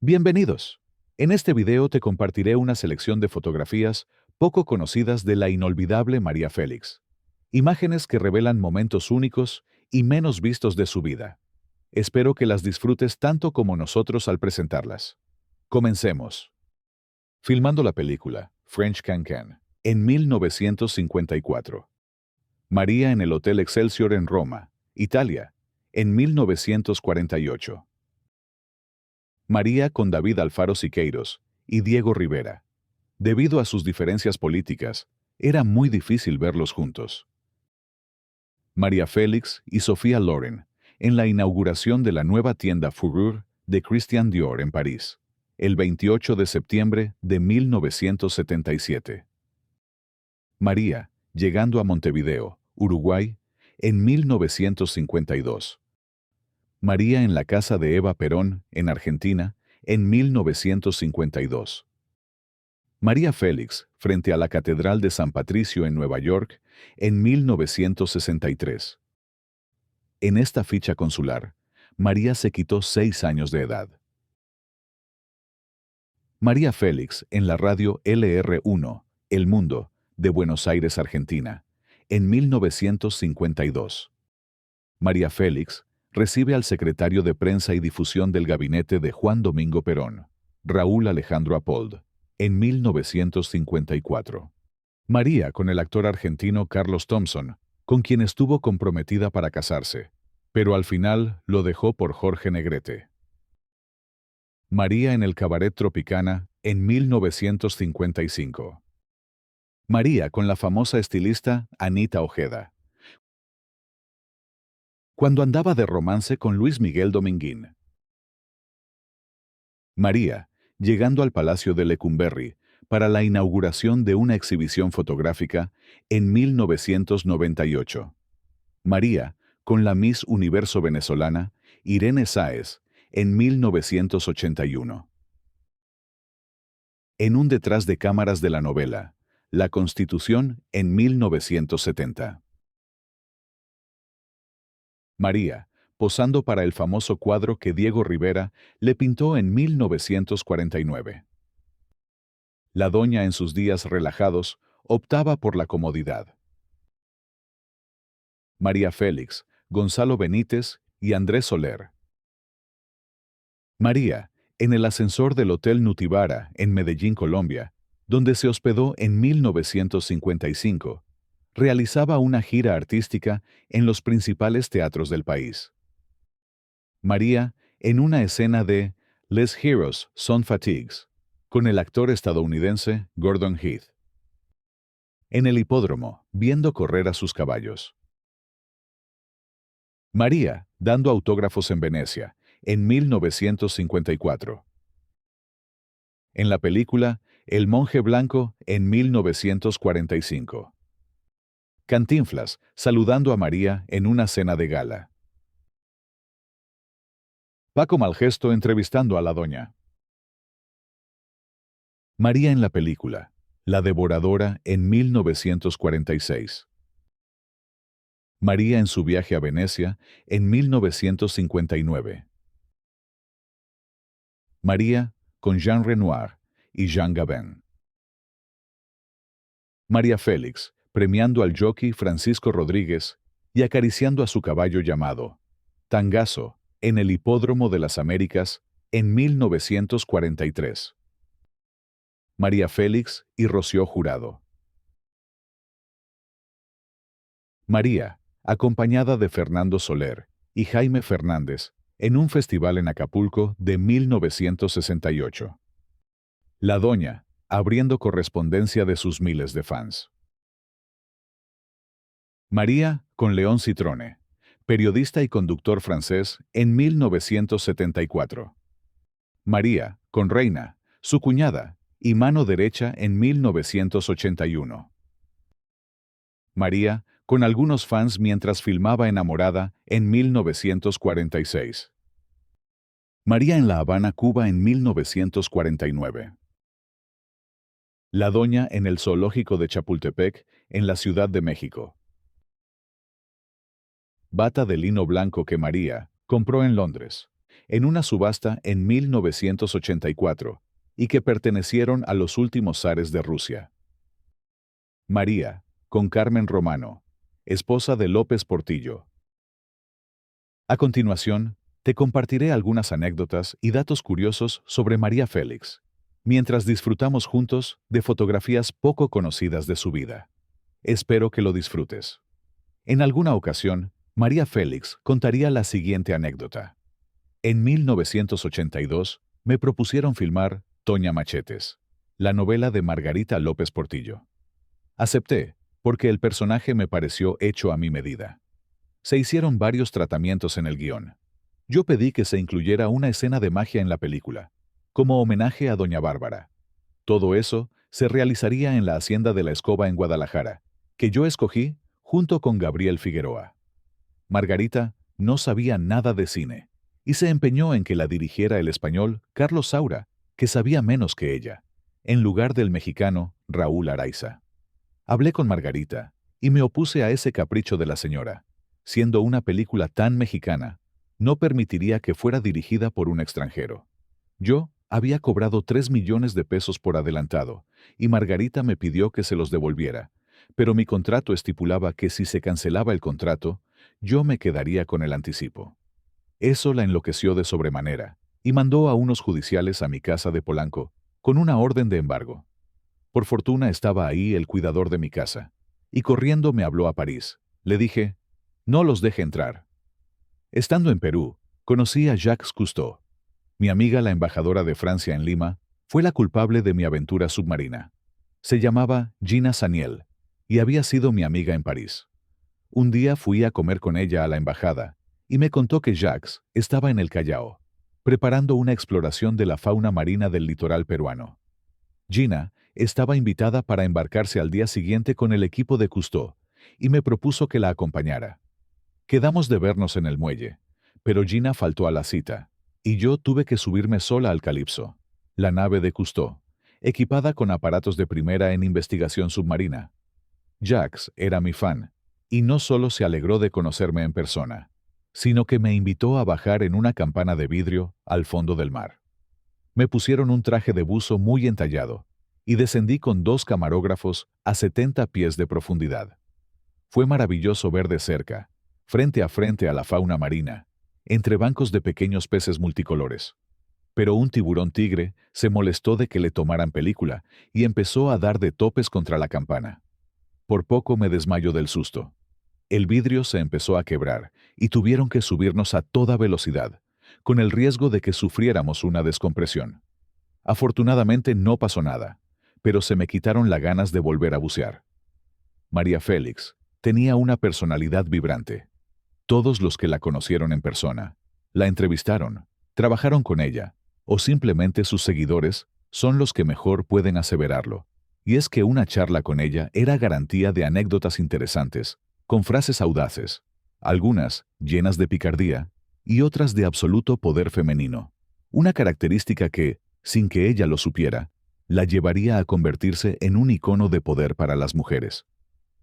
Bienvenidos. En este video te compartiré una selección de fotografías poco conocidas de la inolvidable María Félix. Imágenes que revelan momentos únicos y menos vistos de su vida. Espero que las disfrutes tanto como nosotros al presentarlas. Comencemos. Filmando la película French Can-Can en 1954. María en el Hotel Excelsior en Roma, Italia, en 1948. María con David Alfaro Siqueiros y Diego Rivera. Debido a sus diferencias políticas, era muy difícil verlos juntos. María Félix y Sofía Loren, en la inauguración de la nueva tienda Fureur de Christian Dior en París, el 28 de septiembre de 1977. María, llegando a Montevideo, Uruguay, en 1952. María en la casa de Eva Perón, en Argentina, en 1952. María Félix, frente a la Catedral de San Patricio en Nueva York, en 1963. En esta ficha consular, María se quitó 6 años de edad. María Félix en la radio LR1, El Mundo, de Buenos Aires, Argentina, en 1952. María Félix recibe al secretario de Prensa y Difusión del gabinete de Juan Domingo Perón, Raúl Alejandro Apold, en 1954. María con el actor argentino Carlos Thompson, con quien estuvo comprometida para casarse, pero al final lo dejó por Jorge Negrete. María en el Cabaret Tropicana, en 1955. María con la famosa estilista Anita Ojeda, cuando andaba de romance con Luis Miguel Dominguín. María, llegando al Palacio de Lecumberri para la inauguración de una exhibición fotográfica en 1998. María, con la Miss Universo venezolana, Irene Sáez, en 1981. En un detrás de cámaras de la novela, La Constitución, en 1970. María, posando para el famoso cuadro que Diego Rivera le pintó en 1949. La doña en sus días relajados optaba por la comodidad. María Félix, Gonzalo Benítez y Andrés Soler. María, en el ascensor del Hotel Nutibara, en Medellín, Colombia, donde se hospedó en 1955, realizaba una gira artística en los principales teatros del país. María, en una escena de Les Heroes Sont Fatigues, con el actor estadounidense Gordon Heath. En el hipódromo, viendo correr a sus caballos. María, dando autógrafos en Venecia, en 1954. En la película El monje blanco, en 1945. Cantinflas, saludando a María en una cena de gala. Paco Malgesto entrevistando a la doña. María en la película La devoradora, en 1946. María en su viaje a Venecia, en 1959. María con Jean Renoir y Jean Gabin. María Félix, premiando al jockey Francisco Rodríguez y acariciando a su caballo llamado Tangazo, en el Hipódromo de las Américas, en 1943. María Félix y Rocío Jurado. María, acompañada de Fernando Soler y Jaime Fernández, en un festival en Acapulco de 1968. La doña, abriendo correspondencia de sus miles de fans. María con León Citrone, periodista y conductor francés, en 1974. María con Reina, su cuñada, y mano derecha en 1981. María con algunos fans mientras filmaba Enamorada en 1946. María en La Habana, Cuba en 1949. La doña en el Zoológico de Chapultepec, en la Ciudad de México. Bata de lino blanco que María compró en Londres, en una subasta en 1984 y que pertenecieron a los últimos zares de Rusia. María, con Carmen Romano, esposa de López Portillo. A continuación, te compartiré algunas anécdotas y datos curiosos sobre María Félix, mientras disfrutamos juntos de fotografías poco conocidas de su vida. Espero que lo disfrutes. En alguna ocasión, María Félix contaría la siguiente anécdota. En 1982, me propusieron filmar Toña Machetes, la novela de Margarita López Portillo. Acepté, porque el personaje me pareció hecho a mi medida. Se hicieron varios tratamientos en el guión. Yo pedí que se incluyera una escena de magia en la película, como homenaje a Doña Bárbara. Todo eso se realizaría en la Hacienda de la Escoba en Guadalajara, que yo escogí junto con Gabriel Figueroa. Margarita no sabía nada de cine, y se empeñó en que la dirigiera el español Carlos Saura, que sabía menos que ella, en lugar del mexicano Raúl Araiza. Hablé con Margarita, y me opuse a ese capricho de la señora. Siendo una película tan mexicana, no permitiría que fuera dirigida por un extranjero. Yo había cobrado 3 millones de pesos por adelantado, y Margarita me pidió que se los devolviera, pero mi contrato estipulaba que si se cancelaba el contrato, yo me quedaría con el anticipo. Eso la enloqueció de sobremanera, y mandó a unos judiciales a mi casa de Polanco, con una orden de embargo. Por fortuna estaba ahí el cuidador de mi casa, y corriendo me habló a París. Le dije, no los deje entrar. Estando en Perú, conocí a Jacques Cousteau. Mi amiga, la embajadora de Francia en Lima, fue la culpable de mi aventura submarina. Se llamaba Gina Saniel, y había sido mi amiga en París. Un día fui a comer con ella a la embajada, y me contó que Jacques estaba en el Callao, preparando una exploración de la fauna marina del litoral peruano. Gina estaba invitada para embarcarse al día siguiente con el equipo de Cousteau, y me propuso que la acompañara. Quedamos de vernos en el muelle, pero Gina faltó a la cita, y yo tuve que subirme sola al Calypso, la nave de Cousteau, equipada con aparatos de primera en investigación submarina. Jacques era mi fan, y no solo se alegró de conocerme en persona, sino que me invitó a bajar en una campana de vidrio al fondo del mar. Me pusieron un traje de buzo muy entallado, y descendí con 2 camarógrafos a 70 pies de profundidad. Fue maravilloso ver de cerca, frente a la fauna marina, entre bancos de pequeños peces multicolores. Pero un tiburón tigre se molestó de que le tomaran película y empezó a dar de topes contra la campana. Por poco me desmayo del susto. El vidrio se empezó a quebrar y tuvieron que subirnos a toda velocidad, con el riesgo de que sufriéramos una descompresión. Afortunadamente no pasó nada, pero se me quitaron las ganas de volver a bucear. María Félix tenía una personalidad vibrante. Todos los que la conocieron en persona, la entrevistaron, trabajaron con ella, o simplemente sus seguidores, son los que mejor pueden aseverarlo. Y es que una charla con ella era garantía de anécdotas interesantes, con frases audaces, algunas llenas de picardía y otras de absoluto poder femenino. Una característica que, sin que ella lo supiera, la llevaría a convertirse en un icono de poder para las mujeres.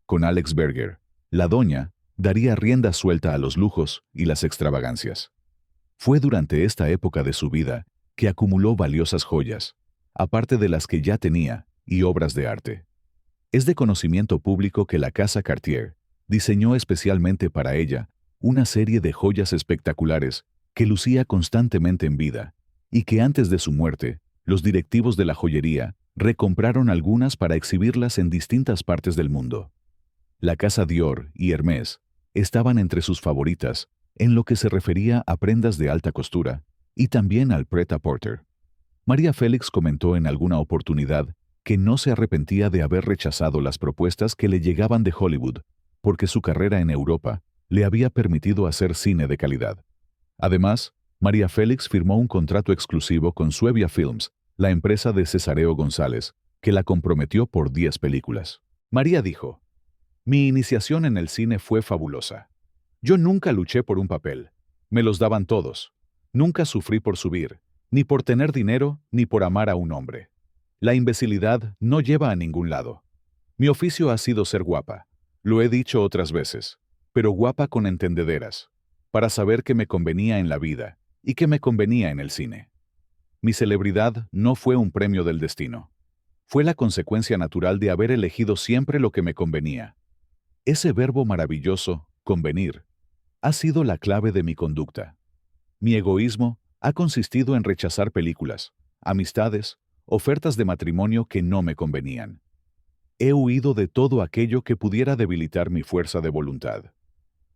Con Alex Berger, la doña daría rienda suelta a los lujos y las extravagancias. Fue durante esta época de su vida que acumuló valiosas joyas, aparte de las que ya tenía, y obras de arte. Es de conocimiento público que la casa Cartier diseñó especialmente para ella una serie de joyas espectaculares que lucía constantemente en vida, y que antes de su muerte, los directivos de la joyería recompraron algunas para exhibirlas en distintas partes del mundo. La casa Dior y Hermès estaban entre sus favoritas en lo que se refería a prendas de alta costura y también al pret-à-porter. María Félix comentó en alguna oportunidad que no se arrepentía de haber rechazado las propuestas que le llegaban de Hollywood, porque su carrera en Europa le había permitido hacer cine de calidad. Además, María Félix firmó un contrato exclusivo con Suevia Films, la empresa de Cesareo González, que la comprometió por 10 películas. María dijo: mi iniciación en el cine fue fabulosa. Yo nunca luché por un papel. Me los daban todos. Nunca sufrí por subir, ni por tener dinero, ni por amar a un hombre. La imbecilidad no lleva a ningún lado. Mi oficio ha sido ser guapa. Lo he dicho otras veces, pero guapa con entendederas, para saber que me convenía en la vida, y que me convenía en el cine. Mi celebridad no fue un premio del destino. Fue la consecuencia natural de haber elegido siempre lo que me convenía. Ese verbo maravilloso, convenir, ha sido la clave de mi conducta. Mi egoísmo ha consistido en rechazar películas, amistades, ofertas de matrimonio que no me convenían. He huido de todo aquello que pudiera debilitar mi fuerza de voluntad.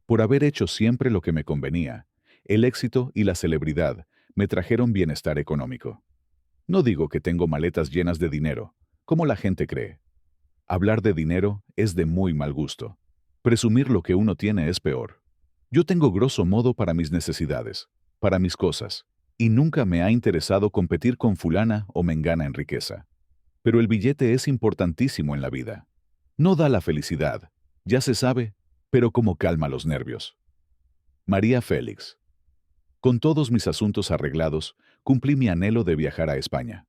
Por haber hecho siempre lo que me convenía, el éxito y la celebridad me trajeron bienestar económico. No digo que tengo maletas llenas de dinero, como la gente cree. Hablar de dinero es de muy mal gusto. Presumir lo que uno tiene es peor. Yo tengo grosso modo para mis necesidades, para mis cosas, y nunca me ha interesado competir con fulana o mengana en riqueza. Pero el billete es importantísimo en la vida. No da la felicidad, ya se sabe, pero como calma los nervios. María Félix. Con todos mis asuntos arreglados, cumplí mi anhelo de viajar a España.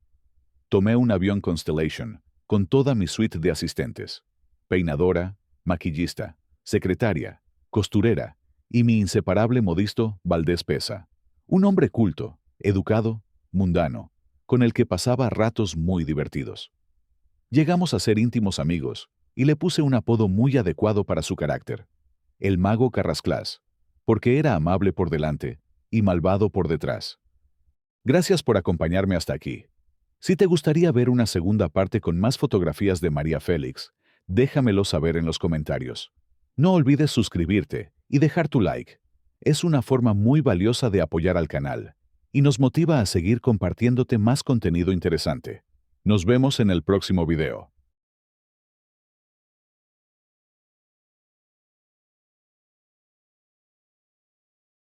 Tomé un avión Constellation, con toda mi suite de asistentes, peinadora, maquillista, secretaria, costurera, y mi inseparable modisto Valdés Pesa, un hombre culto, educado, mundano, con el que pasaba ratos muy divertidos. Llegamos a ser íntimos amigos, y le puse un apodo muy adecuado para su carácter, el Mago Carrasclás, porque era amable por delante y malvado por detrás. Gracias por acompañarme hasta aquí. Si te gustaría ver una segunda parte con más fotografías de María Félix, déjamelo saber en los comentarios. No olvides suscribirte y dejar tu like. Es una forma muy valiosa de apoyar al canal y nos motiva a seguir compartiéndote más contenido interesante. Nos vemos en el próximo video.